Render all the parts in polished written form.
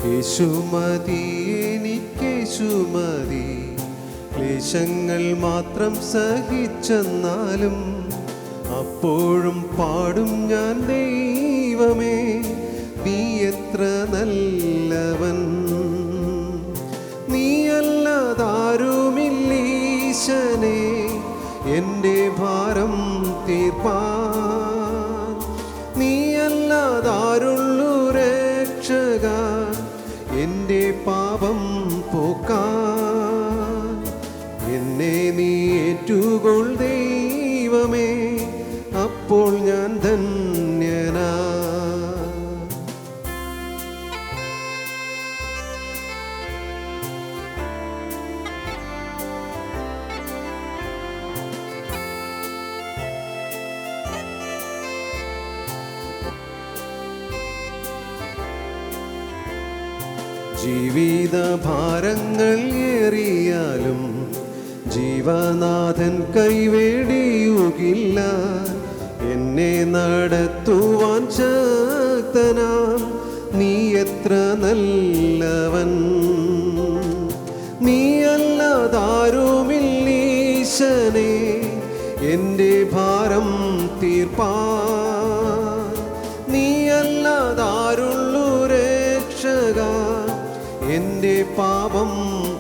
യേശു മതി, എനിക്കേശു മതി. ക്ലേശങ്ങൾ മാത്രം സഹിച്ചെന്നാലും അപ്പോഴും പാടും ഞാൻ, ദൈവമേ നീ എത്ര നല്ലവൻ. നീയല്ലാതാരുമില്ലീശനെ എൻ്റെ ഭാരം തീർപ്പാൻ. നീയല്ലാതാരുള്ളു രക്ഷക എൻ്റെ പാപം പോക്കാൻ. എന്നെ നീ ഏറ്റുകൊൾ ദൈവമേ, അപ്പോൾ ഞാൻ ധന്യനാ. ജീവിത ഭാരങ്ങൾ ഏറിയാലും ജീവനാഥൻ കൈവേടിയുകില്ല. എന്നെ നടത്തുവാൻ ശക്തനാം നീ എത്ര നല്ലവൻ. നീയല്ലാതാരുമില്ലീശനെ എൻ്റെ ഭാരം തീർപ്പാൻ. നീയല്ലാതാരുള്ളു രക്ഷക എൻ്റെ പാപം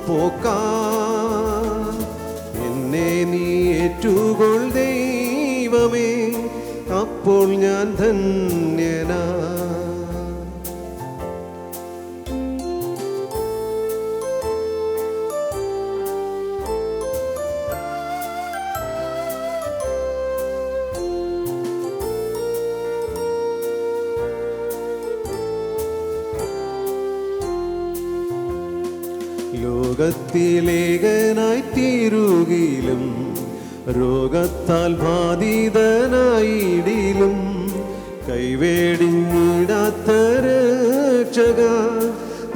പോക്കാൻ. എന്നെ നീ ഏറ്റുകൊൾ ദൈവമേ, അപ്പോൾ ഞാൻ ധന്യനാ. ലോകത്തിലേകനായി തീരുകിലും രോഗത്താൽ ബാധിതനായിടിലും കൈവേടിഞ്ഞിടാത്ത രക്ഷക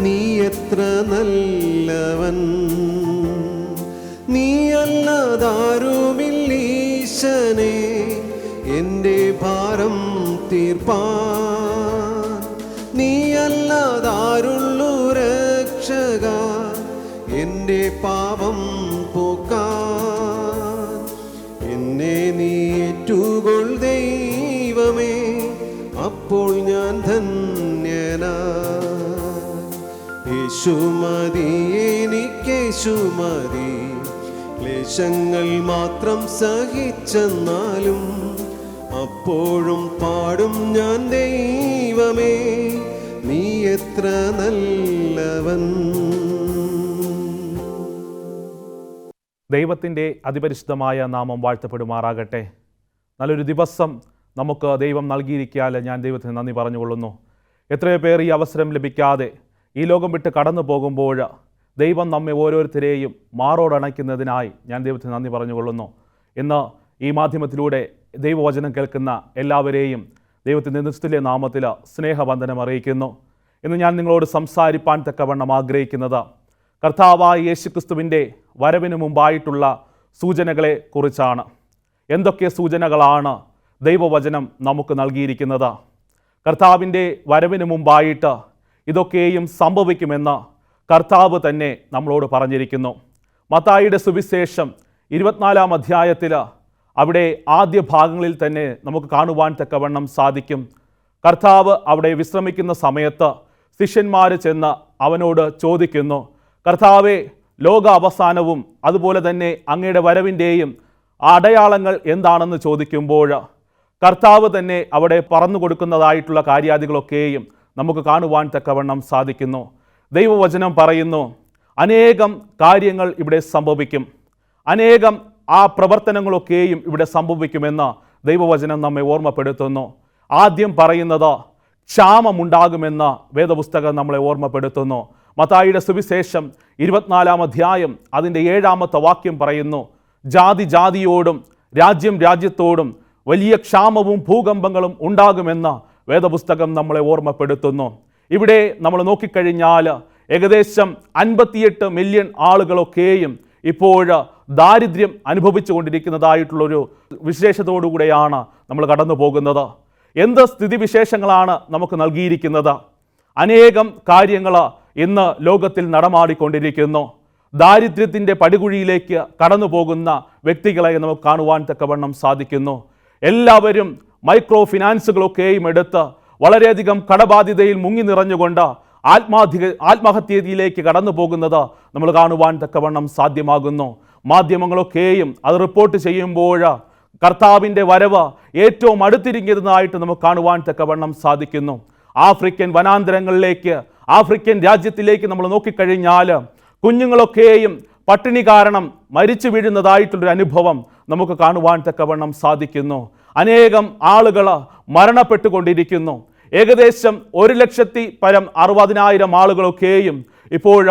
നീ എത്ര നല്ലവൻ. നീയല്ലാതാരുമില്ലീശനെ എൻ്റെ ഭാരം തീർപ്പാൻ. നീയല്ലാതാരുള്ളു രക്ഷക എൻ്റെ പാപം പോക്കാൻ. എന്നെ നീ ഏറ്റുകൊൾ ദൈവമേ, അപ്പോൾ ഞാൻ ധന്യനാ. യേശു മതി, എനിക്കേശു മതി. ക്ലേശങ്ങൾ മാത്രം സഹിച്ചെന്നാലും അപ്പോഴും പാടും ഞാൻ, ദൈവമേ നീ എത്ര നല്ലവൻ. ദൈവത്തിൻ്റെ അതിപരിശുദ്ധമായ നാമം വാഴ്ത്തപ്പെടുമാറാകട്ടെ. നല്ലൊരു ദിവസം നമുക്ക് ദൈവം നൽകിയിരിക്കാൽ ഞാൻ ദൈവത്തിന് നന്ദി പറഞ്ഞുകൊള്ളുന്നു. എത്രയോ പേർ ഈ അവസരം ലഭിക്കാതെ ഈ ലോകം വിട്ട് കടന്നു പോകുമ്പോൾ ദൈവം നമ്മെ ഓരോരുത്തരെയും മാറോടണയ്ക്കുന്നതിനായി ഞാൻ ദൈവത്തിന് നന്ദി പറഞ്ഞുകൊള്ളുന്നു. ഇന്ന് ഈ മാധ്യമത്തിലൂടെ ദൈവവചനം കേൾക്കുന്ന എല്ലാവരെയും ദൈവത്തിൻ്റെ നിസ്തുല്യ നാമത്തിൽ സ്നേഹവന്ദനം അറിയിക്കുന്നു. ഇന്ന് ഞാൻ നിങ്ങളോട് സംസാരിപ്പാൻ തക്കവണ്ണം ആഗ്രഹിക്കുന്നത് കർത്താവായ യേശുക്രിസ്തുവിൻ്റെ വരവിന് മുമ്പായിട്ടുള്ള സൂചനകളെ കുറിച്ചാണ്. എന്തൊക്കെ സൂചനകളാണ് ദൈവവചനം നമുക്ക് നൽകിയിരിക്കുന്നത്? കർത്താവിൻ്റെ വരവിന് മുമ്പായിട്ട് ഇതൊക്കെയും സംഭവിക്കുമെന്ന് കർത്താവ് തന്നെ നമ്മളോട് പറഞ്ഞിരിക്കുന്നു. മത്തായിയുടെ സുവിശേഷം 24-ാം അധ്യായത്തിൽ അവിടെ ആദ്യ ഭാഗങ്ങളിൽ തന്നെ നമുക്ക് കാണുവാൻ തക്കവണ്ണം സാധിക്കും. കർത്താവ് അവിടെ വിശ്രമിക്കുന്ന സമയത്ത് ശിഷ്യന്മാർ ചെന്ന് അവനോട് ചോദിക്കുന്നു, കർത്താവേ, ലോക അവസാനവും അതുപോലെ തന്നെ അങ്ങയുടെ വരവിൻ്റെയും അടയാളങ്ങൾ എന്താണെന്ന് ചോദിക്കുമ്പോൾ കർത്താവ് തന്നെ അവിടെ പറഞ്ഞു കൊടുക്കുന്നതായിട്ടുള്ള കാര്യാദികളൊക്കെയും നമുക്ക് കാണുവാൻ തക്കവണ്ണം സാധിക്കുന്നു. ദൈവവചനം പറയുന്നു, അനേകം കാര്യങ്ങൾ ഇവിടെ സംഭവിക്കും, അനേകം ആ പ്രവർത്തനങ്ങളൊക്കെയും ഇവിടെ സംഭവിക്കുമെന്ന് ദൈവവചനം നമ്മെ ഓർമ്മപ്പെടുത്തുന്നു. ആദ്യം പറയുന്നത് ക്ഷാമമുണ്ടാകുമെന്ന് വേദപുസ്തകം നമ്മളെ ഓർമ്മപ്പെടുത്തുന്നു. മത്തായിയുടെ സുവിശേഷം 24-ാം അധ്യായം അതിൻ്റെ 7-ാമത്തെ വാക്യം പറയുന്നു, ജാതി ജാതിയോടും രാജ്യം രാജ്യത്തോടും വലിയ ക്ഷാമവും ഭൂകമ്പങ്ങളും ഉണ്ടാകുമെന്ന് വേദപുസ്തകം നമ്മളെ ഓർമ്മപ്പെടുത്തുന്നു. ഇവിടെ നമ്മൾ നോക്കിക്കഴിഞ്ഞാൽ ഏകദേശം 58 മില്യൺ ആളുകളൊക്കെയും ഇപ്പോൾ ദാരിദ്ര്യം അനുഭവിച്ചു കൊണ്ടിരിക്കുന്നതായിട്ടുള്ളൊരു വിശേഷത്തോടുകൂടെയാണ് നമ്മൾ കടന്നു പോകുന്നത്. എന്ത് സ്ഥിതിവിശേഷങ്ങളാണ് നമുക്ക് നൽകിയിരിക്കുന്നത്? അനേകം കാര്യങ്ങൾ ഇന്ന് ലോകത്തിൽ നടമാടിക്കൊണ്ടിരിക്കുന്നു. ദാരിദ്ര്യത്തിൻ്റെ പടുകുഴിയിലേക്ക് കടന്നു പോകുന്ന വ്യക്തികളെ നമുക്ക് കാണുവാൻ തക്കവണ്ണം സാധിക്കുന്നു. എല്ലാവരും മൈക്രോ ഫിനാൻസുകളൊക്കെയും എടുത്ത് വളരെയധികം കടബാധ്യതയിൽ മുങ്ങി നിറഞ്ഞുകൊണ്ട് ആത്മഹത്യയിലേക്ക് കടന്നു പോകുന്നത് നമ്മൾ കാണുവാൻ തക്കവണ്ണം സാധ്യമാകുന്നു. മാധ്യമങ്ങളൊക്കെയും അത് റിപ്പോർട്ട് ചെയ്യുമ്പോൾ കർത്താവിൻ്റെ വരവ് ഏറ്റവും അടുത്തിരിക്കുന്നതായിട്ട് നമുക്ക് കാണുവാൻ തക്കവണ്ണം സാധിക്കുന്നു. ആഫ്രിക്കൻ വനാന്തരങ്ങളിലേക്ക്, ആഫ്രിക്കൻ രാജ്യത്തിലേക്ക് നമ്മൾ നോക്കിക്കഴിഞ്ഞാൽ കുഞ്ഞുങ്ങളൊക്കെയും പട്ടിണി കാരണം മരിച്ചു വീഴുന്നതായിട്ടുള്ളൊരു അനുഭവം നമുക്ക് കാണുവാൻ തക്കവണ്ണം സാധിക്കുന്നു. അനേകം ആളുകൾ മരണപ്പെട്ടുകൊണ്ടിരിക്കുന്നു. ഏകദേശം 1,60,000 ആളുകളൊക്കെയും ഇപ്പോൾ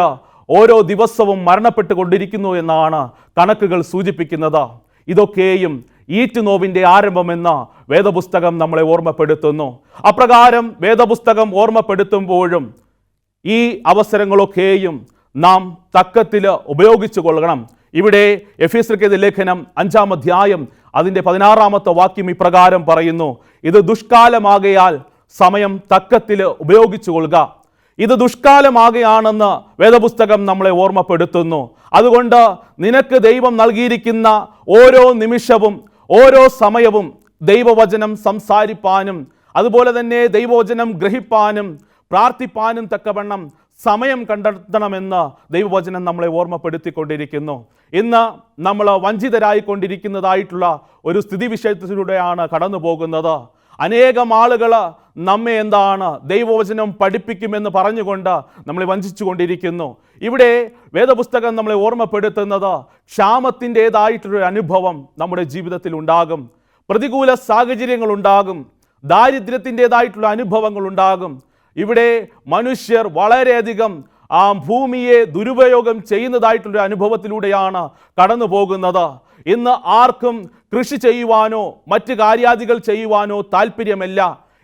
ഓരോ ദിവസവും മരണപ്പെട്ടുകൊണ്ടിരിക്കുന്നു എന്നാണ് കണക്കുകൾ സൂചിപ്പിക്കുന്നത്. ഇതൊക്കെയും ഈറ്റുനോവിൻ്റെ ആരംഭമെന്ന് വേദപുസ്തകം നമ്മളെ ഓർമ്മപ്പെടുത്തുന്നു. അപ്രകാരം വേദപുസ്തകം ഓർമ്മപ്പെടുത്തുമ്പോഴും ഈ അവസരങ്ങളൊക്കെയും നാം തക്കത്തിൽ ഉപയോഗിച്ചു കൊള്ളണം. ഇവിടെ എഫെസ്യർക്കെഴുതിയ ലേഖനം 5-ാം അധ്യായം അതിൻ്റെ 16-ാമത്തെ വാക്യം ഇപ്രകാരം പറയുന്നു: ഇത് ദുഷ്കാലമാകയാൽ സമയം തക്കത്തിൽ ഉപയോഗിച്ചു കൊള്ളുക. ഇത് ദുഷ്കാലമാകയാണെന്ന് വേദപുസ്തകം നമ്മളെ ഓർമ്മപ്പെടുത്തുന്നു. അതുകൊണ്ട് നിനക്ക് ദൈവം നൽകിയിരിക്കുന്ന ഓരോ നിമിഷവും ഓരോ സമയവും ദൈവവചനം സംസാരിപ്പാനും അതുപോലെ തന്നെ ദൈവവചനം ഗ്രഹിപ്പാനും പ്രാർത്ഥിപ്പാനും തക്കവണ്ണം സമയം കണ്ടെത്തണമെന്ന് ദൈവവചനം നമ്മളെ ഓർമ്മപ്പെടുത്തിക്കൊണ്ടിരിക്കുന്നു. ഇന്ന് നമ്മൾ വഞ്ചിതരായിക്കൊണ്ടിരിക്കുന്നതായിട്ടുള്ള ഒരു സ്ഥിതിവിശേഷത്തിലൂടെയാണ് കടന്നു പോകുന്നത്. അനേകം ആളുകൾ നമ്മെ എന്താണ് ദൈവവചനം പഠിപ്പിക്കുമെന്ന് പറഞ്ഞുകൊണ്ട് നമ്മളെ വഞ്ചിച്ചു കൊണ്ടിരിക്കുന്നു. ഇവിടെ വേദപുസ്തകം നമ്മളെ ഓർമ്മപ്പെടുത്തുന്നത് ക്ഷാമത്തിൻ്റെതായിട്ടൊരു അനുഭവം നമ്മുടെ ജീവിതത്തിൽ ഉണ്ടാകും, പ്രതികൂല സാഹചര്യങ്ങൾ ഉണ്ടാകും, ദാരിദ്ര്യത്തിൻ്റെതായിട്ടുള്ള അനുഭവങ്ങൾ ഉണ്ടാകും. ഇവിടെ മനുഷ്യർ വളരെയധികം ഭൂമിയെ ദുരുപയോഗം ചെയ്യുന്നതായിട്ടുള്ള അനുഭവത്തിലൂടെയാണ് കടന്നു പോകുന്നത്. ഇന്ന് ആർക്കും കൃഷി ചെയ്യുവാനോ മറ്റ് കാര്യാദികൾ ചെയ്യുവാനോ താല്പര്യമല്ല.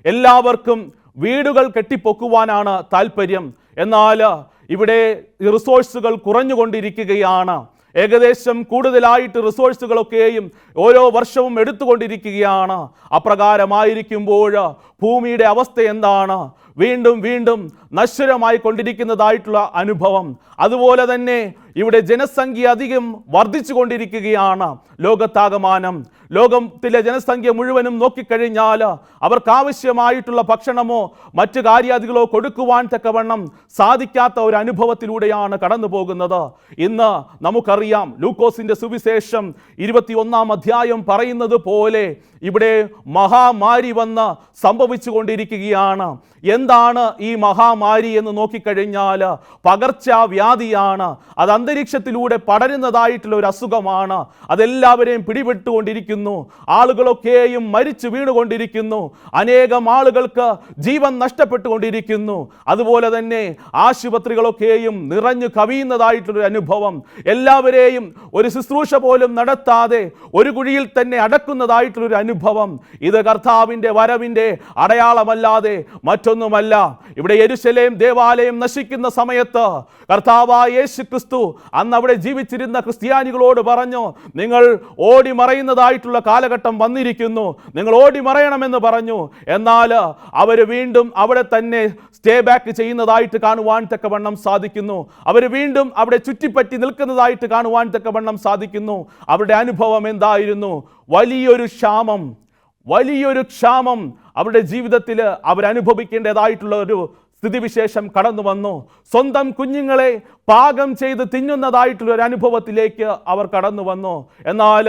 എല്ലാവർക്കും വീടുകൾ കെട്ടിപ്പൊക്കുവാനാണ് താല്പര്യം. എന്നാൽ ഇവിടെ റിസോഴ്സുകൾ കുറഞ്ഞുകൊണ്ടിരിക്കുകയാണ്. ഏകദേശം കൂടുതലായിട്ട് റിസോഴ്സുകളൊക്കെയും ഓരോ വർഷവും എടുത്തുകൊണ്ടിരിക്കുകയാണ്. അപ്രകാരമായിരിക്കുമ്പോൾ ഭൂമിയുടെ അവസ്ഥ എന്താണ്? വീണ്ടും വീണ്ടും നശ്വരമായി കൊണ്ടിരിക്കുന്നതായിട്ടുള്ള അനുഭവം. അതുപോലെ തന്നെ ഇവിടെ ജനസംഖ്യ അധികം വർദ്ധിച്ചു കൊണ്ടിരിക്കുകയാണ്. ലോകത്താകമാനം ലോകത്തിലെ ജനസംഖ്യ മുഴുവനും നോക്കിക്കഴിഞ്ഞാൽ അവർക്കാവശ്യമായിട്ടുള്ള ഭക്ഷണമോ മറ്റു കാര്യാദികളോ കൊടുക്കുവാൻ തക്കവണ്ണം സാധിക്കാത്ത ഒരു അനുഭവത്തിലൂടെയാണ് കടന്നു പോകുന്നത്. ഇന്ന് നമുക്കറിയാം, ലൂക്കോസിൻ്റെ സുവിശേഷം 21-ാം അധ്യായം പറയുന്നത് പോലെ ഇവിടെ മഹാമാരി വന്ന് സംഭവിച്ചു കൊണ്ടിരിക്കുകയാണ്. എന്താണ് ഈ മഹാമാരി എന്ന് നോക്കിക്കഴിഞ്ഞാൽ പകർച്ചവ്യാധിയാണ്. അത് അന്തരീക്ഷത്തിലൂടെ പടരുന്നതായിട്ടുള്ള ഒരു അസുഖമാണ്. അതെല്ലാവരെയും പിടിപെട്ടുകൊണ്ടിരിക്കുന്നു. ആളുകളൊക്കെയും മരിച്ചു വീണുകൊണ്ടിരിക്കുന്നു. അനേകം ആളുകൾക്ക് ജീവൻ നഷ്ടപ്പെട്ടുകൊണ്ടിരിക്കുന്നു. അതുപോലെ തന്നെ ആശുപത്രികളൊക്കെയും നിറഞ്ഞു കവിയുന്നതായിട്ടുള്ളൊരു അനുഭവം. എല്ലാവരെയും ഒരു ശുശ്രൂഷ പോലും നടത്താതെ ഒരു കുഴിയിൽ തന്നെ അടക്കുന്നതായിട്ടുള്ളൊരു അനുഭവം. ഇത് കർത്താവിൻ്റെ വരവിൻ്റെ അടയാളമല്ലാതെ മറ്റൊന്നുമല്ല. ഇവിടെ യെരുശലേം ദേവാലയം നശിക്കുന്ന സമയത്ത് കർത്താവായ യേശു ക്രിസ്തു അന്ന് അവിടെ ജീവിച്ചിരുന്ന ക്രിസ്ത്യാനികളോട് പറഞ്ഞു, നിങ്ങൾ ഓടി മറയുന്നതായിട്ടുള്ള കാലഘട്ടം വന്നിരിക്കുന്നു, നിങ്ങൾ ഓടി മറയണമെന്ന് പറഞ്ഞു. എന്നാൽ അവർ വീണ്ടും അവിടെ തന്നെ സ്റ്റേ ബാക്ക് ചെയ്യുന്നതായിട്ട് കാണുവാൻ തക്കവണ്ണം സാധിക്കുന്നു. അവർ വീണ്ടും അവിടെ ചുറ്റിപ്പറ്റി നിൽക്കുന്നതായിട്ട് കാണുവാൻ തക്കവണ്ണം സാധിക്കുന്നു. അവരുടെ അനുഭവം എന്തായിരുന്നു? വലിയൊരു ക്ഷാമം അവരുടെ ജീവിതത്തിൽ അവരനുഭവിക്കേണ്ടതായിട്ടുള്ള ഒരു സ്ഥിതിവിശേഷം കടന്നു വന്നു. സ്വന്തം കുഞ്ഞുങ്ങളെ പാകം ചെയ്ത് തിന്നുന്നതായിട്ടുള്ള ഒരു അനുഭവത്തിലേക്ക് അവർ കടന്നു വന്നു. എന്നാൽ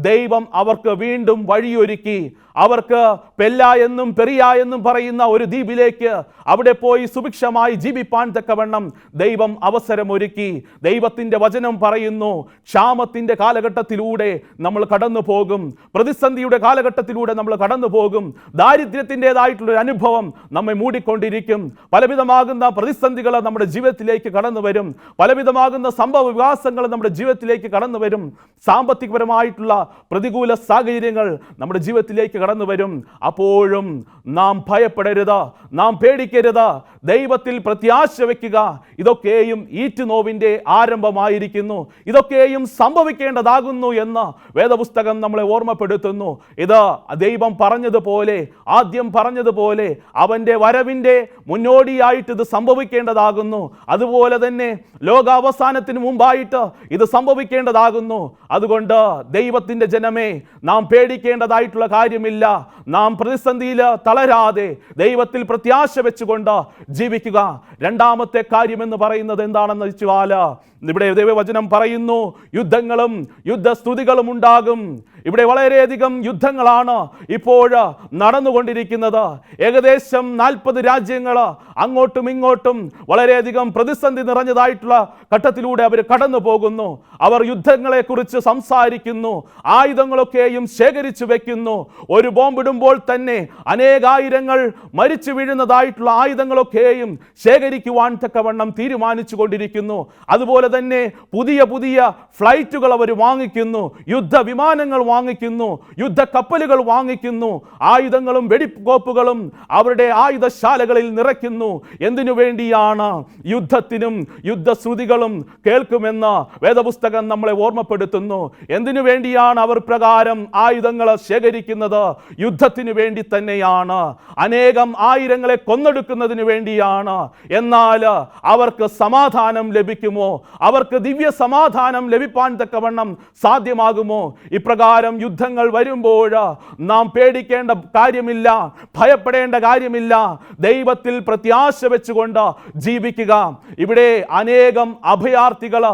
ദൈവം അവർക്ക് വീണ്ടും വഴിയൊരുക്കി. അവർക്ക് പെല്ല എന്നും പെറിയ എന്നും പറയുന്ന ഒരു ദ്വീപിലേക്ക് അവിടെ പോയി സുഭിക്ഷമായി ജീവിപ്പാൻ തക്കവണ്ണം ദൈവം അവസരമൊരുക്കി. ദൈവത്തിൻ്റെ വചനം പറയുന്നു, ക്ഷാമത്തിൻ്റെ കാലഘട്ടത്തിലൂടെ നമ്മൾ കടന്നു പോകും, പ്രതിസന്ധിയുടെ കാലഘട്ടത്തിലൂടെ നമ്മൾ കടന്നു പോകും. ദാരിദ്ര്യത്തിൻ്റെതായിട്ടുള്ളൊരു അനുഭവം നമ്മെ മൂടിക്കൊണ്ടിരിക്കും. പലവിധമാകുന്ന പ്രതിസന്ധികൾ നമ്മുടെ ജീവിതത്തിലേക്ക് കടന്നു വരും. പലവിധമാകുന്ന സംഭവ വികാസങ്ങൾ നമ്മുടെ ജീവിതത്തിലേക്ക് കടന്നു വരും. സാമ്പത്തികപരമായിട്ടുള്ള പ്രതികൂല സാഹചര്യങ്ങൾ നമ്മുടെ ജീവിതത്തിലേക്ക് കടന്നു വരും. അപ്പോഴും നാം ഭയപ്പെടരുത്, നാം പേടിക്കരുത്, ദൈവത്തിൽ പ്രത്യാശ വയ്ക്കുക. ഇതൊക്കെയും ഈറ്റുനോവിൻ്റെ ആരംഭമായിരിക്കുന്നു, ഇതൊക്കെയും സംഭവിക്കേണ്ടതാകുന്നു എന്ന് വേദപുസ്തകം നമ്മളെ ഓർമ്മപ്പെടുത്തുന്നു. ഇത് ദൈവം പറഞ്ഞതുപോലെ, ആദ്യം പറഞ്ഞതുപോലെ അവൻ്റെ വരവിൻ്റെ മുന്നോടിയായിട്ട് ഇത് സംഭവിക്കേണ്ടതാകുന്നു. അതുപോലെ തന്നെ ലോകാവസാനത്തിന് മുമ്പായിട്ട് ഇത് സംഭവിക്കേണ്ടതാകുന്നു. അതുകൊണ്ട് ദൈവത്തിൻ്റെ ജനമേ, നാം പേടിക്കേണ്ടതായിട്ടുള്ള കാര്യമില്ല. നാം പ്രതിസന്ധിയിൽ തളരാതെ ദൈവത്തിൽ പ്രത്യാശ വെച്ചുകൊണ്ട് ജീവിക്കുക. രണ്ടാമത്തെ കാര്യമെന്ന് പറയുന്നത് എന്താണെന്ന് വെച്ചാൽ, ഇവിടെ ദൈവവചനം പറയുന്നു, യുദ്ധങ്ങളും യുദ്ധസ്തുതികളും ഉണ്ടാകും. ഇവിടെ വളരെയധികം യുദ്ധങ്ങളാണ് ഇപ്പോൾ നടന്നുകൊണ്ടിരിക്കുന്നത്. ഏകദേശം 40 രാജ്യങ്ങൾ അങ്ങോട്ടും ഇങ്ങോട്ടും വളരെയധികം പ്രതിസന്ധി നിറഞ്ഞതായിട്ടുള്ള ഘട്ടത്തിലൂടെ അവർ കടന്നു പോകുന്നു. അവർ യുദ്ധങ്ങളെക്കുറിച്ച് സംസാരിക്കുന്നു, ആയുധങ്ങളൊക്കെയും ശേഖരിച്ചു വെക്കുന്നു. ഒരു ബോംബിടുമ്പോൾ തന്നെ അനേകായിരങ്ങൾ മരിച്ചു വീഴുന്നതായിട്ടുള്ള ആയുധങ്ങളൊക്കെയും ശേഖരിക്കുവാൻ തക്കവണ്ണം തീരുമാനിച്ചു കൊണ്ടിരിക്കുന്നു. അതുപോലെ തന്നെ പുതിയ പുതിയ ഫ്ലൈറ്റുകൾ അവർ വാങ്ങിക്കുന്നു, യുദ്ധവിമാനങ്ങൾ വാങ്ങിക്കുന്നു, യുദ്ധക്കപ്പലുകൾ വാങ്ങിക്കുന്നു, ആയുധങ്ങളും വെടിക്കോപ്പുകളും അവരുടെ ആയുധശാലകളിൽ നിറയ്ക്കുന്നു. എന്തിനു വേണ്ടിയാണ്? യുദ്ധത്തിനും യുദ്ധശ്രുതികളും കേൾക്കുമെന്ന് വേദപുസ്തകം നമ്മളെ ഓർമ്മപ്പെടുത്തുന്നു. എന്തിനു വേണ്ടിയാണ് അവർ പ്രകാരം ആയുധങ്ങൾ ശേഖരിക്കുന്നത്? യുദ്ധത്തിനു വേണ്ടി തന്നെയാണ്. അനേകം ആയിരങ്ങളെ കൊന്നൊടുക്കുന്നതിന് വേണ്ടിയാണ്. എന്നാൽ അവർക്ക് സമാധാനം ലഭിക്കുമോ? അവർക്ക് ദിവ്യ സമാധാനം ലഭിപ്പാൻ തക്കവണ്ണം സാധ്യമാകുമോ? ഇപ്രകാരം യുദ്ധങ്ങൾ വരുമ്പോൾ നാം പേടിക്കേണ്ട കാര്യമില്ല, ഭയപ്പെടേണ്ട കാര്യമില്ല. ദൈവത്തിൽ പ്രത്യാശ വെച്ചുകൊണ്ട് ജീവിക്കുക. ഇവിടെ അനേകം അഭയാർത്ഥികൾ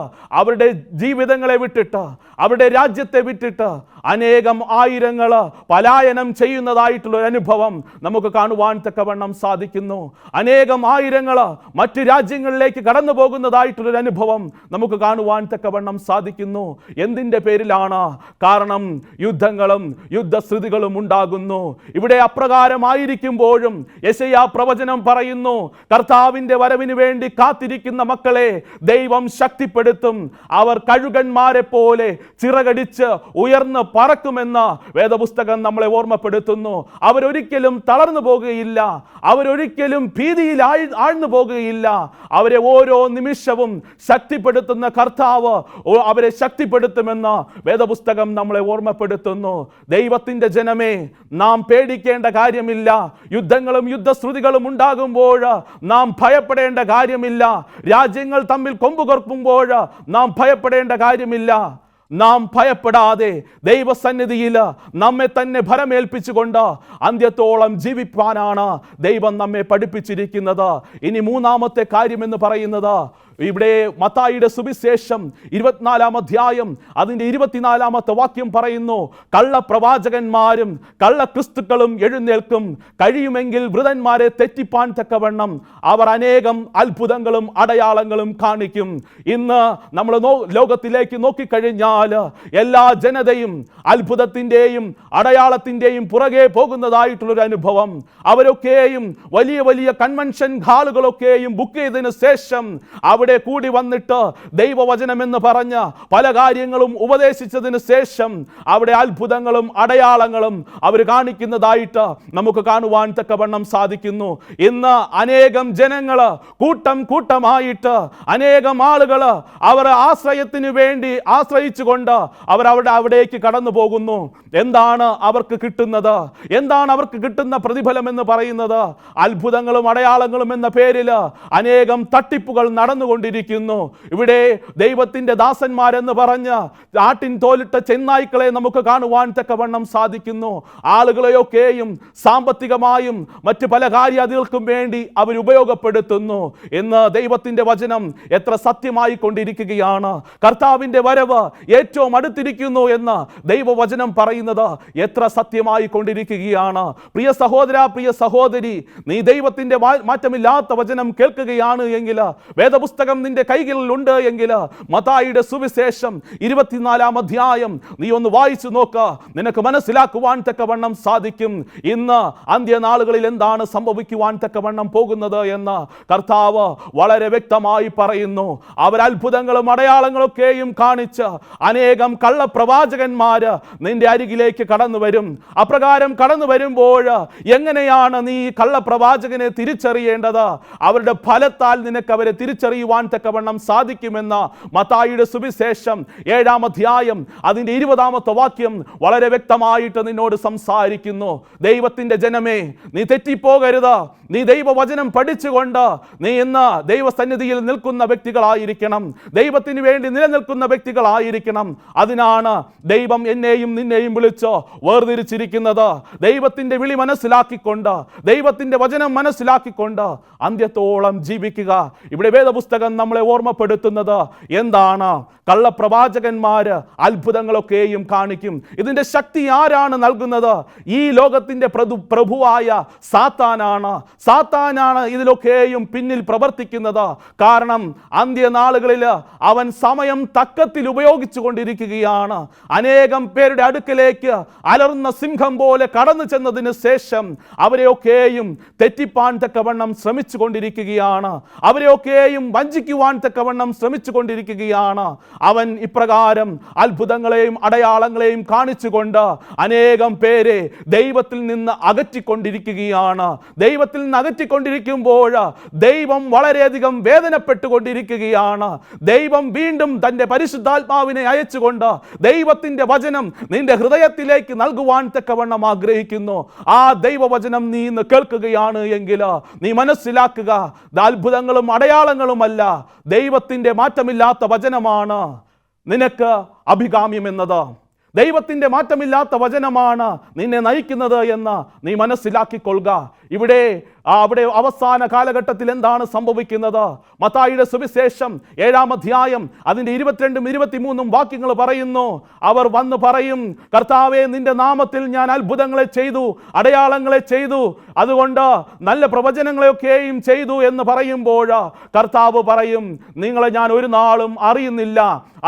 അവരുടെ ജീവിതങ്ങളെ വിട്ടിട്ട്, അവരുടെ രാജ്യത്തെ വിട്ടിട്ട് അനേകം ആയിരങ്ങൾ പലായനം ചെയ്യുന്നതായിട്ടുള്ള ഒരു അനുഭവം നമുക്ക് കാണുവാൻ തക്കവണ്ണം സാധിക്കുന്നു. അനേകം ആയിരങ്ങൾ മറ്റു രാജ്യങ്ങളിലേക്ക് കടന്നു പോകുന്നതായിട്ടുള്ളൊരു അനുഭവം നമുക്ക് കാണുവാൻ തക്കവണ്ണം സാധിക്കുന്നു. എന്തിൻ്റെ പേരിലാണ്? കാരണം യുദ്ധങ്ങളും യുദ്ധശ്രുതികളും ഉണ്ടാകുന്നു. ഇവിടെ അപ്രകാരമായിരിക്കുമ്പോഴും യെശയ്യാ പ്രവചനം പറയുന്നു, കർത്താവിൻ്റെ വരവിന് വേണ്ടി കാത്തിരിക്കുന്ന മക്കളെ ദൈവം ശക്തിപ്പെടുത്തും. അവർ കഴുകന്മാരെ പോലെ ചിറകടിച്ച് ഉയർന്ന് പറക്കുമെന്ന് വേദപുസ്തകം നമ്മളെ ഓർമ്മപ്പെടുത്തുന്നു. അവരൊരിക്കലും തളർന്നു പോകുകയില്ല, അവരൊരിക്കലും ഭീതിയിൽ ആഴ്ന്നു പോകുകയില്ല. അവരെ ഓരോ നിമിഷവും ശക്തിപ്പെടുത്തുന്ന കർത്താവ് അവരെ ശക്തിപ്പെടുത്തുമെന്ന് വേദപുസ്തകം നമ്മളെ ഓർമ്മപ്പെടുത്തുന്നു. ദൈവത്തിൻ്റെ ജനമേ, നാം പേടിക്കേണ്ട കാര്യമില്ല. യുദ്ധങ്ങളും യുദ്ധശ്രുതികളും ഉണ്ടാകുമ്പോൾ നാം ഭയപ്പെടേണ്ട കാര്യമില്ല. രാജ്യങ്ങൾ തമ്മിൽ കൊമ്പുകോർക്കുമ്പോൾ നാം ഭയപ്പെടേണ്ട കാര്യമില്ല. നാം ഭയപ്പെടാതെ ദൈവസന്നിധിയിൽ നമ്മെ തന്നെ ഭരമേൽപ്പിച്ചുകൊണ്ട് അന്ത്യത്തോളം ജീവിപ്പാനാണ് ദൈവം നമ്മെ പഠിപ്പിച്ചിരിക്കുന്നത്. ഇനി മൂന്നാമത്തെ കാര്യമെന്ന് പറയുന്നത്, ഇവിടെ മത്തായിയുടെ സുവിശേഷം 24-ാം അധ്യായം അതിൻ്റെ 24-ാമത്തെ വാക്യം പറയുന്നു, കള്ളപ്രവാചകന്മാരും കള്ളക്രിസ്തുക്കളും എഴുന്നേൽക്കും, കഴിയുമെങ്കിൽ വൃതന്മാരെ തെറ്റിപ്പാൻ തക്കവണ്ണം അവർ അനേകം അത്ഭുതങ്ങളും അടയാളങ്ങളും കാണിക്കും. ഇന്ന് നമ്മൾ ലോകത്തിലേക്ക് നോക്കിക്കഴിഞ്ഞാൽ എല്ലാ ജനതയും അത്ഭുതത്തിൻ്റെയും അടയാളത്തിൻ്റെയും പുറകെ പോകുന്നതായിട്ടുള്ളൊരു അനുഭവം. അവരൊക്കെയും വലിയ വലിയ കൺവെൻഷൻ ഹാളുകളൊക്കെയും ബുക്ക് ചെയ്തതിനു ശേഷം അവിടെ കൂടി വന്നിട്ട് ദൈവവചനം എന്ന് പറഞ്ഞ് പല കാര്യങ്ങളും ഉപദേശിച്ചതിന് ശേഷം അവിടെ അത്ഭുതങ്ങളും അടയാളങ്ങളും അവർ കാണിക്കുന്നതായിട്ട് നമുക്ക് കാണുവാൻ തക്കവണ്ണം സാധിക്കുന്നു. ഇന്ന് അനേകം ജനങ്ങൾ കൂട്ടം കൂട്ടമായിട്ട് അനേകം ആളുകൾ അവർ ആശ്രയത്തിന് വേണ്ടി ആശ്രയിച്ചുകൊണ്ട് അവർ അവിടേക്ക് കടന്നു പോകുന്നു. എന്താണ് അവർക്ക് കിട്ടുന്നത്? എന്താണ് അവർക്ക് കിട്ടുന്ന പ്രതിഫലം എന്ന് പറയുന്നത്? അത്ഭുതങ്ങളും അടയാളങ്ങളും എന്ന പേരിൽ അനേകം തട്ടിപ്പുകൾ നടന്നുകൊണ്ടിരിക്കുന്നു. ഇവിടെ ദൈവത്തിൻ്റെ ദാസന്മാരെന്ന് പറഞ്ഞ് ആട്ടിൻ തോലിട്ട ചെന്നായ്ക്കളെ നമുക്ക് കാണുവാൻ തക്കവണ്ണം സാധിക്കുന്നു. ആളുകളെയൊക്കെയും സാമ്പത്തികമായും മറ്റ് പല കാര്യങ്ങൾക്കും വേണ്ടി അവർ ഉപയോഗപ്പെടുത്തുന്നു. ഇന്ന് ദൈവത്തിൻ്റെ വചനം എത്ര സത്യമായി കൊണ്ടിരിക്കുകയാണ്. കർത്താവിൻ്റെ വരവ് ഏറ്റവും അടുത്തിരിക്കുന്നു എന്ന് ദൈവവചനം പറയുന്നത് എത്ര സത്യമായി കൊണ്ടിരിക്കുകയാണ്. പ്രിയ സഹോദര, പ്രിയ സഹോദരി, നീ ദൈവത്തിൻ്റെ മാറ്റമില്ലാത്ത വചനം കേൾക്കുകയാണ് എങ്കിൽ വേദപുസ്തകം വേദപുസ്തകം നിന്റെ കൈകളിൽ ഉണ്ട് എങ്കിൽ മത്തായിയുടെ സുവിശേഷം 24-ാം അധ്യായം നീ ഒന്ന് വായിച്ചു നോക്ക്. നിനക്ക് മനസ്സിലാക്കുവാൻ തക്കവണ്ണം സാധിക്കും ഇന്ന് അന്ത്യനാളുകളിൽ എന്താണ് സംഭവിക്കുവാൻ തക്കവണ്ണം പോകുന്നത് എന്ന് കർത്താവ് വളരെ വ്യക്തമായി പറയുന്നു. അവർ അത്ഭുതങ്ങളും അടയാളങ്ങളൊക്കെയും കാണിച്ച് അനേകം കള്ളപ്രവാചകന്മാര് നിന്റെ അരികിലേക്ക് കടന്നു വരും. അപ്രകാരം കടന്നു വരുമ്പോൾ എങ്ങനെയാണ് നീ കള്ളപ്രവാചകനെ തിരിച്ചറിയേണ്ടത്? അവരുടെ ഫലത്താൽ നിനക്ക് അവരെ തിരിച്ചറിയുവാൻ തക്കവണ്ണം സാധിക്കുമെന്ന് മത്തായിയുടെ സുവിശേഷം 7-ാം അധ്യായം അതിൻ്റെ 20-ാമത്തെ വാക്യം വളരെ വ്യക്തമായിട്ട് നിന്നോട് സംസാരിക്കുന്നു. ദൈവത്തിന്റെ ജനമേ, നീ തെറ്റിപ്പോകരുത്. നീ ദൈവവചനം പഠിച്ചുകൊണ്ട് നീ ഇന്ന് ദൈവസന്നിധിയിൽ നിൽക്കുന്ന വ്യക്തികളായിരിക്കണം. ദൈവത്തിന് വേണ്ടി നിലനിൽക്കുന്ന വ്യക്തികളായിരിക്കണം. അതിനാണ് ദൈവം എന്നെയും നിന്നെയും വിളിച്ച് വേർതിരിച്ചിരിക്കുന്നത്. ദൈവത്തിന്റെ വിളി മനസ്സിലാക്കിക്കൊണ്ട്, ദൈവത്തിന്റെ വചനം മനസ്സിലാക്കിക്കൊണ്ട് അന്ത്യത്തോളം ജീവിക്കുക. ഇവിടെ വേദപുസ്തകം നമ്മളെ ഓർമ്മപ്പെടുത്തുന്നത് എന്താണ്? കള്ളപ്രവാചകന്മാര് അത്ഭുതങ്ങളൊക്കെയും കാണിക്കും. ഇതിന്റെ ശക്തി ആരാണ് നൽകുന്നത്? ഈ ലോകത്തിന്റെ പ്രഭുവായ സാത്താനാണ് ഇതിലൊക്കെയും പിന്നിൽ പ്രവർത്തിക്കുന്നത്. കാരണം അന്ത്യനാളുകളിൽ അവൻ സമയം തക്കത്തിൽ ഉപയോഗിച്ചു കൊണ്ടിരിക്കുകയാണ്. അനേകം പേരുടെ അടുക്കലേക്ക് അലർന്ന സിംഹം പോലെ കടന്നു ചെന്നതിന് ശേഷം അവരെയൊക്കെയും തെറ്റിപ്പാൻ തക്കവണ്ണം ശ്രമിച്ചു കൊണ്ടിരിക്കുകയാണ്. അവരെയൊക്കെയും വഞ്ചിക്കുവാൻ തക്കവണ്ണം ശ്രമിച്ചു കൊണ്ടിരിക്കുകയാണ്. അവൻ ഇപ്രകാരം അത്ഭുതങ്ങളെയും അടയാളങ്ങളെയും കാണിച്ചുകൊണ്ട് അനേകം പേരെ ദൈവത്തിൽ നിന്ന് അകറ്റിക്കൊണ്ടിരിക്കുകയാണ്. ദൈവത്തിൽ നിന്ന് അകറ്റിക്കൊണ്ടിരിക്കുമ്പോൾ ദൈവം വളരെയധികം വേദനപ്പെട്ടുകൊണ്ടിരിക്കുകയാണ്. ദൈവം വീണ്ടും തൻ്റെ പരിശുദ്ധാത്മാവിനെ അയച്ചുകൊണ്ട് ദൈവത്തിൻ്റെ വചനം നിന്റെ ഹൃദയത്തിലേക്ക് നൽകുവാൻ തക്കവണ്ണം ആഗ്രഹിക്കുന്നു. ആ ദൈവവചനം നീ ഇന്ന് കേൾക്കുകയാണ് എങ്കിൽ നീ മനസ്സിലാക്കുക, അത്ഭുതങ്ങളും അടയാളങ്ങളുമല്ല, ദൈവത്തിൻ്റെ മാറ്റമില്ലാത്ത വചനമാണ് നിനക്ക് അഭികാമ്യം എന്നത്. ദൈവത്തിൻ്റെ മാറ്റമില്ലാത്ത വചനമാണ് നിന്നെ നയിക്കുന്നത് എന്ന് നീ മനസ്സിലാക്കിക്കൊള്ളുക. അവിടെ അവസാന കാലഘട്ടത്തിൽ എന്താണ് സംഭവിക്കുന്നത്? മത്തായിയുടെ സുവിശേഷം 7-ാം അധ്യായം അതിൻ്റെ 22-ഉം 23-ഉം വാക്യങ്ങൾ പറയുന്നു. അവർ വന്ന് പറയും, കർത്താവേ, നിന്റെ നാമത്തിൽ ഞാൻ അത്ഭുതങ്ങളെ ചെയ്തു, അടയാളങ്ങളെ ചെയ്തു, അതുകൊണ്ട് നല്ല പ്രവചനങ്ങളെയൊക്കെയും ചെയ്തു എന്ന് പറയുമ്പോൾ കർത്താവ് പറയും, നിങ്ങളെ ഞാൻ ഒരു നാളും അറിയുന്നില്ല.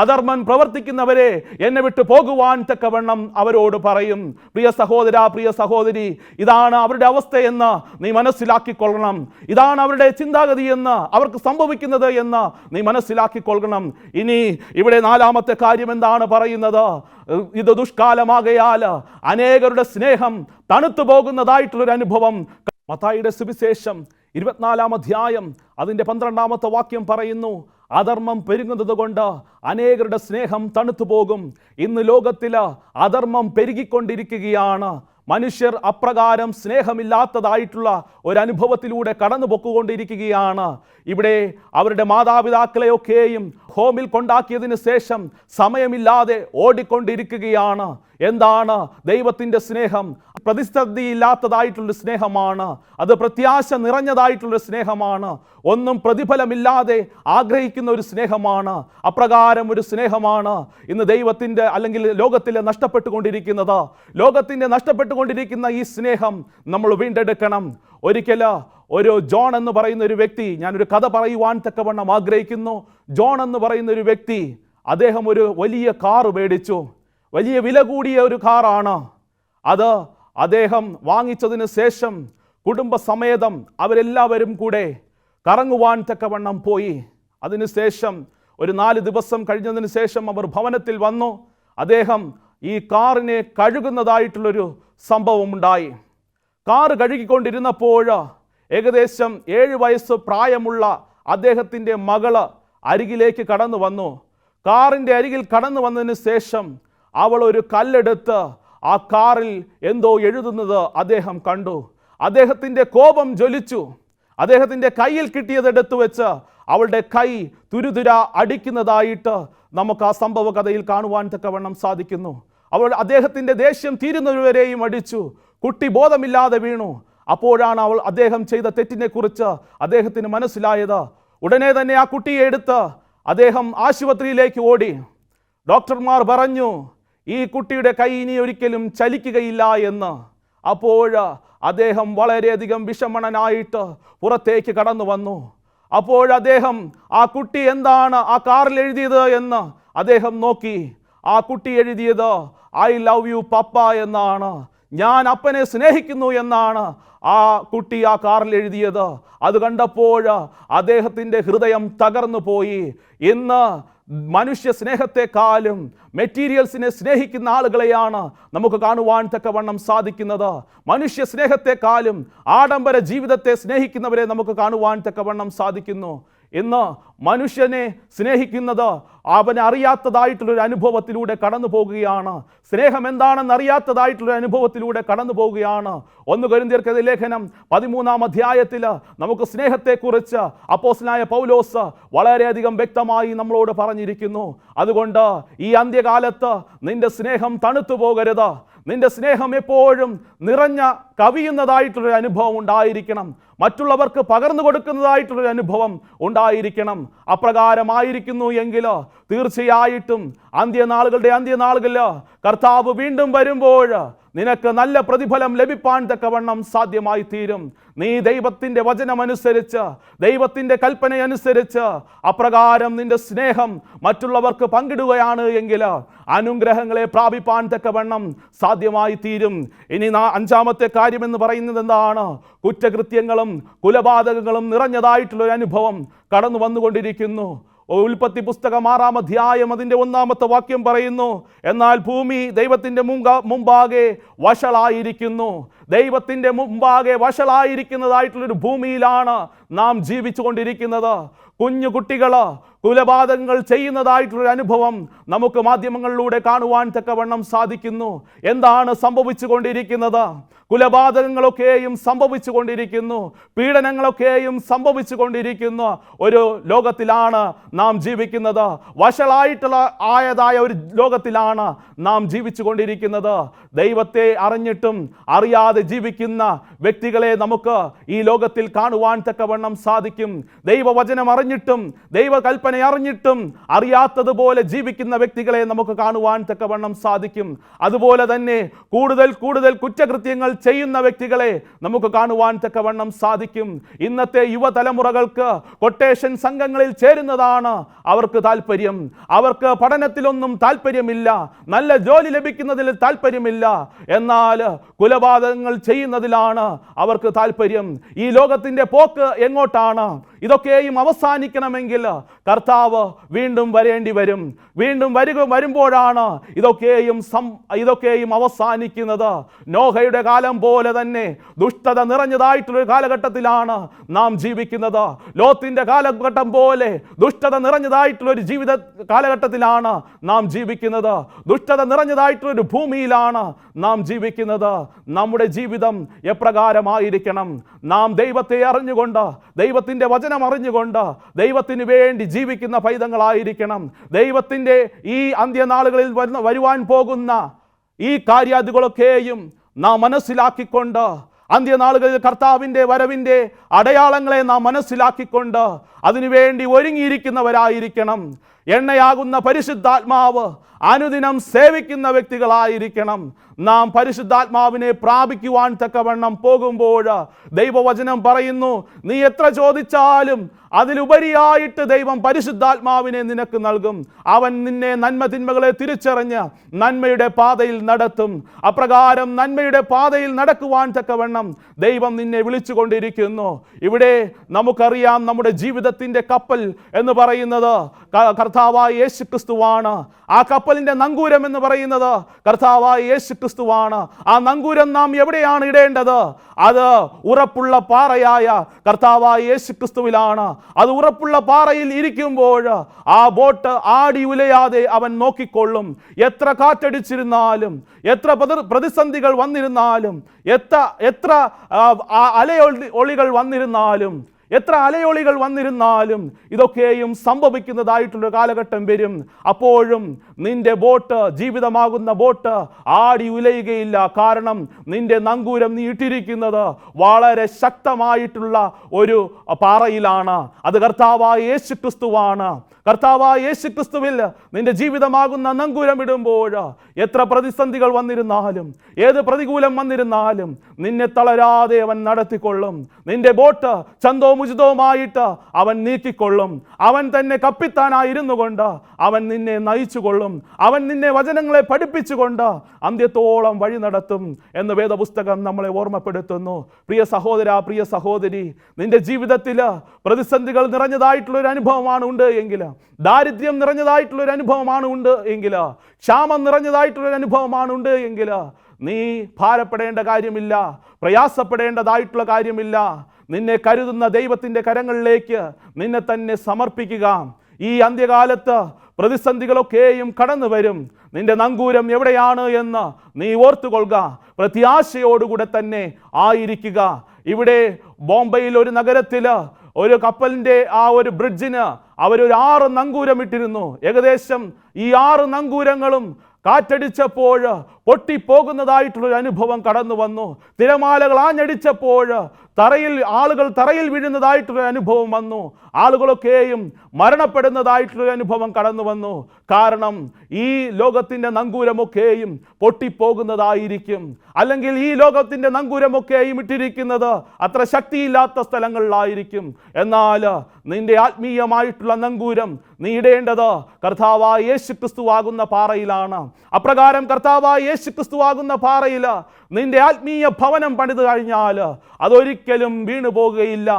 അധർമ്മൻ പ്രവർത്തിക്കുന്നവരെ എന്നെ വിട്ടു പോകുവാൻ തക്കവണ്ണം അവരോട് പറയും. പ്രിയ സഹോദര, പ്രിയ സഹോദരി, ഇതാണ് അവരുടെ അവസ്ഥയെന്ന് നീ മനസ്സിലാക്കിക്കൊള്ളണം. ഇതാണ് അവരുടെ ചിന്താഗതി എന്ന്, അവർക്ക് സംഭവിക്കുന്നത് എന്ന് നീ മനസ്സിലാക്കിക്കൊള്ളണം. ഇനി ഇവിടെ 4-ാമത്തെ കാര്യം എന്താണ് പറയുന്നത്? ഇത് ദുഷ്കാലമാകയാൽ അനേകരുടെ സ്നേഹം തണുത്തു പോകുന്നതായിട്ടുള്ളൊരു അനുഭവം. മത്തായിയുടെ സുവിശേഷം 24-ാം അധ്യായം അതിൻ്റെ 12-ാമത്തെ വാക്യം പറയുന്നു, അധർമ്മം പെരുകുന്നത് കൊണ്ട് അനേകരുടെ സ്നേഹം തണുത്തു പോകും. ഇന്ന് ലോകത്തിൽ അധർമ്മം പെരുകിക്കൊണ്ടിരിക്കുകയാണ്. മനുഷ്യർ അപ്രകാരം സ്നേഹമില്ലാത്തതായിട്ടുള്ള ഒരനുഭവത്തിലൂടെ കടന്നു പൊക്കുകൊണ്ടിരിക്കുകയാണ്. ഇവിടെ അവരുടെ മാതാപിതാക്കളെയൊക്കെയും ഹോമിൽ കൊണ്ടാക്കിയതിന് ശേഷം സമയമില്ലാതെ ഓടിക്കൊണ്ടിരിക്കുകയാണ്. എന്താണ് ദൈവത്തിൻ്റെ സ്നേഹം? പ്രതിസന്ധിയില്ലാത്തതായിട്ടുള്ള സ്നേഹമാണ്. അത് പ്രത്യാശ നിറഞ്ഞതായിട്ടുള്ള സ്നേഹമാണ്. ഒന്നും പ്രതിഫലമില്ലാതെ ആഗ്രഹിക്കുന്ന ഒരു സ്നേഹമാണ്. അപ്രകാരം ഒരു സ്നേഹമാണ് ഇന്ന് ദൈവത്തിൻ്റെ അല്ലെങ്കിൽ ലോകത്തിൽ നഷ്ടപ്പെട്ടുകൊണ്ടിരിക്കുന്നത്. ലോകത്തിൻ്റെ നഷ്ടപ്പെട്ടുകൊണ്ടിരിക്കുന്ന ഈ സ്നേഹം നമ്മൾ വീണ്ടെടുക്കണം. ഒരിക്കൽ ഒരു ജോൺ എന്ന് പറയുന്ന ഒരു വ്യക്തി, ഞാനൊരു കഥ പറയുവാൻ തക്കവണ്ണം ആഗ്രഹിക്കുന്നു. ജോൺ എന്ന് പറയുന്ന ഒരു വ്യക്തി, അദ്ദേഹം ഒരു വലിയ കാറ് മേടിച്ചു. വലിയ വില കൂടിയ ഒരു കാറാണ് അത്. അദ്ദേഹം വാങ്ങിച്ചതിന് ശേഷം കുടുംബസമേതം അവരെല്ലാവരും കൂടെ കറങ്ങുവാൻ തക്കവണ്ണം പോയി. അതിനുശേഷം ഒരു 4 ദിവസം കഴിഞ്ഞതിന് ശേഷം അവർ ഭവനത്തിൽ വന്നു. അദ്ദേഹം ഈ കാറിനെ കഴുകുന്നതായിട്ടുള്ളൊരു സംഭവമുണ്ടായി. കാറ് കഴുകിക്കൊണ്ടിരുന്നപ്പോൾ ഏകദേശം 7 വയസ്സ് പ്രായമുള്ള അദ്ദേഹത്തിൻ്റെ മകള് അരികിലേക്ക് കടന്നു വന്നു. കാറിൻ്റെ അരികിൽ കടന്നു വന്നതിന് ശേഷം അവൾ ഒരു കല്ലെടുത്ത് ആ കാറിൽ എന്തോ എഴുതുന്നത് അദ്ദേഹം കണ്ടു. അദ്ദേഹത്തിൻ്റെ കോപം ജ്വലിച്ചു. അദ്ദേഹത്തിൻ്റെ കയ്യിൽ കിട്ടിയതെടുത്തു വെച്ച് അവളുടെ കൈ തുരുതുര അടിക്കുന്നതായിട്ട് നമുക്ക് ആ സംഭവ കഥയിൽ കാണുവാൻ തക്കവണ്ണം സാധിക്കുന്നു. അദ്ദേഹത്തിൻ്റെ ദേഷ്യം തീരുന്നവരെയും അടിച്ചു. കുട്ടി ബോധമില്ലാതെ വീണു. അപ്പോഴാണ് അദ്ദേഹം ചെയ്ത തെറ്റിനെ കുറിച്ച് അദ്ദേഹത്തിന് മനസ്സിലായത്. ഉടനെ തന്നെ ആ കുട്ടിയെ എടുത്ത് അദ്ദേഹം ആശുപത്രിയിലേക്ക് ഓടി. ഡോക്ടർമാർ പറഞ്ഞു, ഈ കുട്ടിയുടെ കൈ ഇനി ഒരിക്കലും ചലിക്കുകയില്ല എന്ന്. അപ്പോൾ അദ്ദേഹം വളരെയധികം വിഷമണനായിട്ട് പുറത്തേക്ക് കടന്നു വന്നു. അപ്പോൾ അദ്ദേഹം ആ കുട്ടി എന്താണ് ആ കാറിൽ എഴുതിയത് എന്ന് അദ്ദേഹം നോക്കി. ആ കുട്ടി എഴുതിയത് ഐ ലവ് യു പപ്പ എന്നാണ്, ഞാൻ അപ്പനെ സ്നേഹിക്കുന്നു എന്നാണ് ആ കുട്ടി ആ കാറിൽ എഴുതിയത്. അത് കണ്ടപ്പോൾ അദ്ദേഹത്തിൻ്റെ ഹൃദയം തകർന്നു പോയി. ഇന്ന് മനുഷ്യ സ്നേഹത്തെക്കാളും മെറ്റീരിയൽസിനെ സ്നേഹിക്കുന്ന ആളുകളെയാണ് നമുക്ക് കാണുവാൻ തക്കവണ്ണം സാധിക്കുന്നത്. മനുഷ്യ സ്നേഹത്തെക്കാളും ആഡംബര ജീവിതത്തെ സ്നേഹിക്കുന്നവരെ നമുക്ക് കാണുവാൻ തക്കവണ്ണം സാധിക്കുന്നു. ഇന്ന് മനുഷ്യനെ സ്നേഹിക്കുന്നത് അവനെ അറിയാത്തതായിട്ടുള്ളൊരു അനുഭവത്തിലൂടെ കടന്നു പോകുകയാണ്. സ്നേഹം എന്താണെന്ന് അറിയാത്തതായിട്ടുള്ളൊരു അനുഭവത്തിലൂടെ കടന്നു പോവുകയാണ്. 1 കൊരിന്ത്യർക്കെതിരെ ലേഖനം 13-ാം അധ്യായത്തിൽ നമുക്ക് സ്നേഹത്തെക്കുറിച്ച് അപ്പോസ്തലനായ പൗലോസ് വളരെയധികം വ്യക്തമായി നമ്മളോട് പറഞ്ഞിരിക്കുന്നു. അതുകൊണ്ട് ഈ അന്ത്യകാലത്ത് നിന്റെ സ്നേഹം തണുത്തു പോകരുത്. നിന്റെ സ്നേഹം എപ്പോഴും നിറഞ്ഞ കവിയുന്നതായിട്ടുള്ളൊരു അനുഭവം ഉണ്ടായിരിക്കണം. മറ്റുള്ളവർക്ക് പകർന്നു കൊടുക്കുന്നതായിട്ടുള്ളൊരു അനുഭവം ഉണ്ടായിരിക്കണം. അപ്രകാരമായിരിക്കുന്നു എങ്കിൽ തീർച്ചയായിട്ടും അന്ത്യനാളുകളിൽ കർത്താവ് വീണ്ടും വരുമ്പോൾ നിനക്ക് നല്ല പ്രതിഫലം ലഭിപ്പാൻ തക്കവണ്ണം സാധ്യമായി തീരും. നീ ദൈവത്തിൻ്റെ വചനമനുസരിച്ച്, ദൈവത്തിൻ്റെ കൽപ്പനയനുസരിച്ച് അപ്രകാരം നിന്റെ സ്നേഹം മറ്റുള്ളവർക്ക് പങ്കിടുകയാണ് എങ്കിൽ അനുഗ്രഹങ്ങളെ പ്രാപിപ്പാൻ തക്കവണ്ണം സാധ്യമായി തീരും. ഇനി 5-ാമത്തെ കാര്യമെന്ന് പറയുന്നത് എന്താണ്? കുറ്റകൃത്യങ്ങളും കുലപാതകങ്ങളും നിറഞ്ഞതായിട്ടുള്ളൊരു അനുഭവം കടന്നു വന്നുകൊണ്ടിരിക്കുന്നു. ഉൽപ്പത്തി പുസ്തകം 6-ാം അധ്യായം അതിൻ്റെ 1-ാമത്തെ വാക്യം പറയുന്നു, എന്നാൽ ഭൂമി ദൈവത്തിൻ്റെ മുമ്പാകെ വഷളായിരിക്കുന്നു. ദൈവത്തിൻ്റെ മുമ്പാകെ വഷളായിരിക്കുന്നതായിട്ടുള്ളൊരു ഭൂമിയിലാണ് നാം ജീവിച്ചു കൊണ്ടിരിക്കുന്നത്. കുഞ്ഞു കുട്ടികൾ കുലപാതകങ്ങൾ ചെയ്യുന്നതായിട്ടുള്ളൊരു അനുഭവം നമുക്ക് മാധ്യമങ്ങളിലൂടെ കാണുവാൻ തക്കവണ്ണം സാധിക്കുന്നു. എന്താണ് സംഭവിച്ചു കൊണ്ടിരിക്കുന്നത്? കുലപാതകങ്ങളൊക്കെയും സംഭവിച്ചു കൊണ്ടിരിക്കുന്നു, പീഡനങ്ങളൊക്കെയും സംഭവിച്ചു കൊണ്ടിരിക്കുന്ന ഒരു ലോകത്തിലാണ് നാം ജീവിക്കുന്നത്. വഷളായിട്ടുള്ള ആയതായ ഒരു ലോകത്തിലാണ് നാം ജീവിച്ചു കൊണ്ടിരിക്കുന്നത്. ദൈവത്തെ അറിഞ്ഞിട്ടും അറിയാതെ ജീവിക്കുന്ന വ്യക്തികളെ നമുക്ക് ഈ ലോകത്തിൽ കാണുവാൻ തക്കവണ്ണം സാധിക്കും. ദൈവവചനം അറിഞ്ഞിട്ടും ദൈവകൽപ്പന അറിഞ്ഞിട്ടും അറിയാത്തതുപോലെ ജീവിക്കുന്ന വ്യക്തികളെ നമുക്ക് കാണുവാൻ തക്കവണ്ണം സാധിക്കും. അതുപോലെ തന്നെ കൂടുതൽ കൂടുതൽ കുറ്റകൃത്യങ്ങൾ ചെയ്യുന്ന വ്യക്തികളെ നമുക്ക് കാണുവാൻ തക്കവണ്ണം സാധിക്കും. ഇന്നത്തെ യുവതലമുറകൾക്ക് കൊട്ടേഷൻ സംഘങ്ങളിൽ ചേരുന്നതാണ് അവർക്ക് താല്പര്യം. അവർക്ക് പഠനത്തിലൊന്നും താല്പര്യമില്ല, നല്ല ജോലി ലഭിക്കുന്നതിൽ താല്പര്യമില്ല, എന്നാൽ കൊലപാതകങ്ങൾ ചെയ്യുന്നതിലാണ് അവർക്ക് താല്പര്യം. ഈ ലോകത്തിൻ്റെ പോക്ക് എങ്ങോട്ടാണ്? ഇതൊക്കെയും അവസാനിക്കണമെങ്കിൽ കർത്താവ് വീണ്ടും വരേണ്ടി വരും. വീണ്ടും വരുമ്പോഴാണ് ഇതൊക്കെയും അവസാനിക്കുന്നത്. നോഹയുടെ കാലം പോലെ തന്നെ ദുഷ്ടത നിറഞ്ഞതായിട്ടുള്ളൊരു കാലഘട്ടത്തിലാണ് നാം ജീവിക്കുന്നത്. ലോത്തിന്റെ കാലഘട്ടം പോലെ ദുഷ്ടത നിറഞ്ഞതായിട്ടുള്ളൊരു ജീവിത കാലഘട്ടത്തിലാണ് നാം ജീവിക്കുന്നത്. ദുഷ്ടത നിറഞ്ഞതായിട്ടുള്ളൊരു ഭൂമിയിലാണ് നാം ജീവിക്കുന്നത്. നമ്മുടെ ജീവിതം എപ്രകാരമായിരിക്കണം? നാം ദൈവത്തെ അറിഞ്ഞുകൊണ്ട്, ദൈവത്തിൻ്റെ വചനം അറിഞ്ഞുകൊണ്ട് ദൈവത്തിന് വേണ്ടി ജീവിക്കുന്ന പൈതങ്ങളായിരിക്കണം. ദൈവത്തിൻ്റെ ഈ അന്ത്യനാളുകളിൽ വരുവാൻ പോകുന്ന ഈ കാര്യാദികളൊക്കെയും നാം മനസ്സിലാക്കിക്കൊണ്ട്, അന്ത്യനാളുകളിൽ കർത്താവിൻ്റെ വരവിൻ്റെ അടയാളങ്ങളെ നാം മനസ്സിലാക്കിക്കൊണ്ട് അതിനുവേണ്ടി ഒരുങ്ങിയിരിക്കുന്നവരായിരിക്കണം. എണ്ണയാകുന്ന പരിശുദ്ധാത്മാവ് അനുദിനം സേവിക്കുന്ന വ്യക്തികളായിരിക്കണം. നാം പരിശുദ്ധാത്മാവിനെ പ്രാപിക്കുവാൻ തക്കവണ്ണം പോകുമ്പോൾ ദൈവവചനം പറയുന്നു, നീ എത്ര ചോദിച്ചാലും അതിലുപരിയായിട്ട് ദൈവം പരിശുദ്ധാത്മാവിനെ നിനക്ക് നൽകും. അവൻ നിന്നെ നന്മ തിന്മകളെ തിരിച്ചറിഞ്ഞ് നന്മയുടെ പാതയിൽ നടത്തും. അപ്രകാരം നന്മയുടെ പാതയിൽ നടക്കുവാൻ തക്കവണ്ണം ദൈവം നിന്നെ വിളിച്ചുകൊണ്ടിരിക്കുന്നു. ഇവിടെ നമുക്കറിയാം, നമ്മുടെ ജീവിതത്തിൻ്റെ കപ്പൽ എന്ന് പറയുന്നത് കർത്താവായ യേശു ക്രിസ്തുവാണ്. ആ കപ്പലിൻ്റെ നങ്കൂരം എന്ന് പറയുന്നത് കർത്താവായ യേശു ക്രിസ്തുവാണ്. ആ നങ്കൂരം നാം എവിടെയാണ് ഇടേണ്ടത്? അത് ഉറപ്പുള്ള പാറയായ കർത്താവായ യേശു ക്രിസ്തുവിലാണ്. അത് ഉറപ്പുള്ള പാറയിൽ ഇരിക്കുമ്പോൾ ആ ബോട്ട് ആടി ഉലയാതെ അവൻ നോക്കിക്കൊള്ളും. എത്ര കാറ്റടിച്ചിരുന്നാലും, എത്ര പ്രതിസന്ധികൾ വന്നിരുന്നാലും, എത്ര അലയൊളികൾ വന്നിരുന്നാലും ഇതൊക്കെയും സംഭവിക്കുന്നതായിട്ടുള്ള കാലഘട്ടം വരും. അപ്പോഴും നിന്റെ ബോട്ട്, ജീവിതമാകുന്ന ബോട്ട് ആടി ഉലയുകയില്ല. കാരണം നിന്റെ നങ്കൂരം നീ ഇട്ടിരിക്കുന്നത് വളരെ ശക്തമായിട്ടുള്ള ഒരു പാറയിലാണ്. അത് കർത്താവായ യേശു ക്രിസ്തുവാണ്. കർത്താവായ യേശു ക്രിസ്തുവിൽ നിന്റെ ജീവിതമാകുന്ന നങ്കൂരമിടുമ്പോൾ എത്ര പ്രതിസന്ധികൾ വന്നിരുന്നാലും, ഏത് പ്രതികൂലം വന്നിരുന്നാലും നിന്നെ തളരാതെ അവൻ നടത്തിക്കൊള്ളും. നിന്റെ ബോട്ട് ചന്തോമുചിതവുമായിട്ട് അവൻ നീക്കിക്കൊള്ളും. അവൻ തന്നെ കപ്പിത്താനായിരുന്നു കൊണ്ട് അവൻ നിന്നെ നയിച്ചുകൊള്ളും. അവൻ നിന്നെ വചനങ്ങളെ പഠിപ്പിച്ചുകൊണ്ട് അന്ത്യത്തോളം വഴി നടത്തും എന്ന് വേദപുസ്തകം നമ്മളെ ഓർമ്മപ്പെടുത്തുന്നു. പ്രിയ സഹോദര, പ്രിയ സഹോദരി, നിന്റെ ജീവിതത്തിൽ പ്രതിസന്ധികൾ നിറഞ്ഞതായിട്ടുള്ളൊരു അനുഭവമാണ് ഉണ്ട് എങ്കിൽ, ദാരിദ്ര്യം നിറഞ്ഞതായിട്ടുള്ളൊരു അനുഭവമാണ് ഉണ്ട് എങ്കിൽ, ക്ഷാമം നിറഞ്ഞതായിട്ടുള്ളൊരു അനുഭവമാണ് ഉണ്ട് എങ്കിൽ, നീ ഭാരപ്പെടേണ്ട കാര്യമില്ല, പ്രയാസപ്പെടേണ്ടതായിട്ടുള്ള കാര്യമില്ല. നിന്നെ കരുതുന്ന ദൈവത്തിൻ്റെ കരങ്ങളിലേക്ക് നിന്നെ തന്നെ സമർപ്പിക്കുക. ഈ അന്ത്യകാലത്ത് പ്രതിസന്ധികളൊക്കെയും കടന്നു വരും. നിന്റെ നങ്കൂരം എവിടെയാണ് എന്ന് നീ ഓർത്തുകൊള്ളുക. പ്രത്യാശയോടുകൂടെ തന്നെ ആയിരിക്കുക. ഇവിടെ ബോംബെയിൽ ഒരു നഗരത്തിൽ ഒരു കപ്പലിൻ്റെ ആ ഒരു ബ്രിഡ്ജിന് അവരൊരു 6 നങ്കൂരം ഇട്ടിരുന്നു. ഏകദേശം ഈ 6 നങ്കൂരങ്ങളും കാറ്റടിച്ചപ്പോൾ പൊട്ടിപ്പോകുന്നതായിട്ടുള്ളൊരു അനുഭവം കടന്നു വന്നു. തിരമാലകൾ ആഞ്ഞടിച്ചപ്പോൾ ആളുകൾ തറയിൽ വീഴുന്നതായിട്ടുള്ളൊരു അനുഭവം വന്നു. ആളുകളൊക്കെയും മരണപ്പെടുന്നതായിട്ടുള്ളൊരു അനുഭവം കടന്നു വന്നു. കാരണം ഈ ലോകത്തിൻ്റെ നങ്കൂരമൊക്കെയും പൊട്ടിപ്പോകുന്നതായിരിക്കും. അല്ലെങ്കിൽ ഈ ലോകത്തിൻ്റെ നങ്കൂരമൊക്കെയും ഇട്ടിരിക്കുന്നത് അത്ര ശക്തിയില്ലാത്ത സ്ഥലങ്ങളിലായിരിക്കും. എന്നാൽ നിന്റെ ആത്മീയമായിട്ടുള്ള നങ്കൂരം നീ ഇടേണ്ടത് കർത്താവായ യേശു ക്രിസ്തുവാകുന്ന പാറയിലാണ്. അപ്രകാരം കർത്താവായ യേശു ക്രിസ്തുവാകുന്ന പാറയിൽ നിന്റെ ആത്മീയ ഭവനം പണിത് കഴിഞ്ഞാൽ അതൊരിക്കലും വീണു പോകുകയില്ല.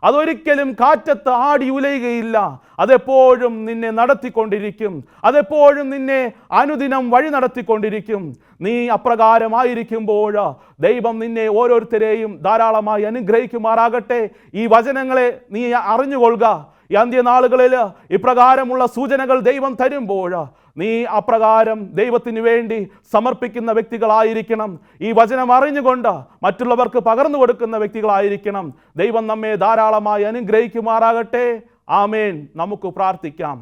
അതൊരിക്കലും കാറ്റത്ത് ആടി ഉലയുകയില്ല. അതെപ്പോഴും നിന്നെ നടത്തിക്കൊണ്ടിരിക്കും. അതെപ്പോഴും നിന്നെ അനുദിനം വഴി നടത്തിക്കൊണ്ടിരിക്കും. നീ അപ്രകാരമായിരിക്കുമ്പോൾ ദൈവം നിന്നെ ഓരോരുത്തരെയും ധാരാളമായി അനുഗ്രഹിക്കുമാറാകട്ടെ. ഈ വചനങ്ങളെ നീ അറിഞ്ഞുകൊള്ളുക. ഈ അന്ത്യനാളുകളിൽ ഇപ്രകാരമുള്ള സൂചനകൾ ദൈവം തരുമ്പോൾ നീ അപ്രകാരം ദൈവത്തിന് വേണ്ടി സമർപ്പിക്കുന്ന വ്യക്തികളായിരിക്കണം. ഈ വചനം അറിഞ്ഞുകൊണ്ട് മറ്റുള്ളവർക്ക് പകർന്നു കൊടുക്കുന്ന വ്യക്തികളായിരിക്കണം. ദൈവം നമ്മെ ധാരാളമായി അനുഗ്രഹിക്കുമാറാകട്ടെ. ആമേൻ. നമുക്ക് പ്രാർത്ഥിക്കാം.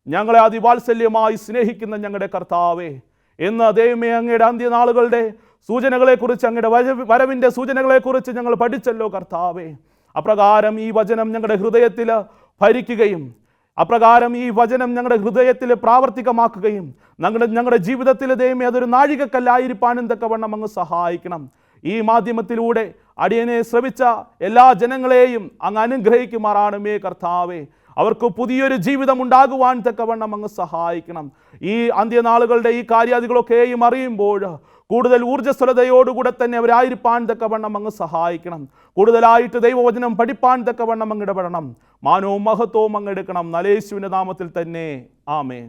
ഞങ്ങളെ അതിവാത്സല്യമായി സ്നേഹിക്കുന്ന ഞങ്ങളുടെ കർത്താവേ, ഇന്ന് ദൈവമേ അങ്ങയുടെ അന്ത്യനാളുകളുടെ സൂചനകളെക്കുറിച്ച്, അങ്ങയുടെ വരവിൻ്റെ സൂചനകളെക്കുറിച്ച് ഞങ്ങൾ പഠിച്ചല്ലോ കർത്താവേ. അപ്രകാരം ഈ വചനം ഞങ്ങളുടെ ഹൃദയത്തിൽ ഭരിക്കുകയും അപ്രകാരം ഈ വചനം ഞങ്ങളുടെ ഹൃദയത്തിൽ പ്രാവർത്തികമാക്കുകയും ഞങ്ങളുടെ ജീവിതത്തിൽ ദൈവമേ അതൊരു നാഴികക്കല്ലായിരിക്കാനും തക്കവണ്ണം അങ്ങ് സഹായിക്കണം. ഈ മാധ്യമത്തിലൂടെ അടിയനെ ശ്രവിച്ച എല്ലാ ജനങ്ങളെയും അങ്ങ് അനുഗ്രഹിക്കുമാറാണമേ കർത്താവേ. അവർക്ക് പുതിയൊരു ജീവിതം ഉണ്ടാകുവാൻ തക്കവണ്ണം അങ്ങ് സഹായിക്കണം. ഈ അന്ത്യനാളുകളുടെ ഈ കാര്യാദികളൊക്കെയും അറിയുമ്പോൾ കൂടുതൽ ഊർജ്ജസ്വലതയോടുകൂടെ തന്നെ അവരായിരിക്കാൻ തക്കവണ്ണം അങ്ങ് സഹായിക്കണം. കൂടുതലായിട്ട് ദൈവവചനം പഠിപ്പാൻ തക്കവണ്ണം അങ്ങ് ഇടപെടണം. മാനവും മഹത്വവും അങ്ങ് എടുക്കണം. യേശുവിൻ്റെ നാമത്തിൽ തന്നെ. ആമേൻ.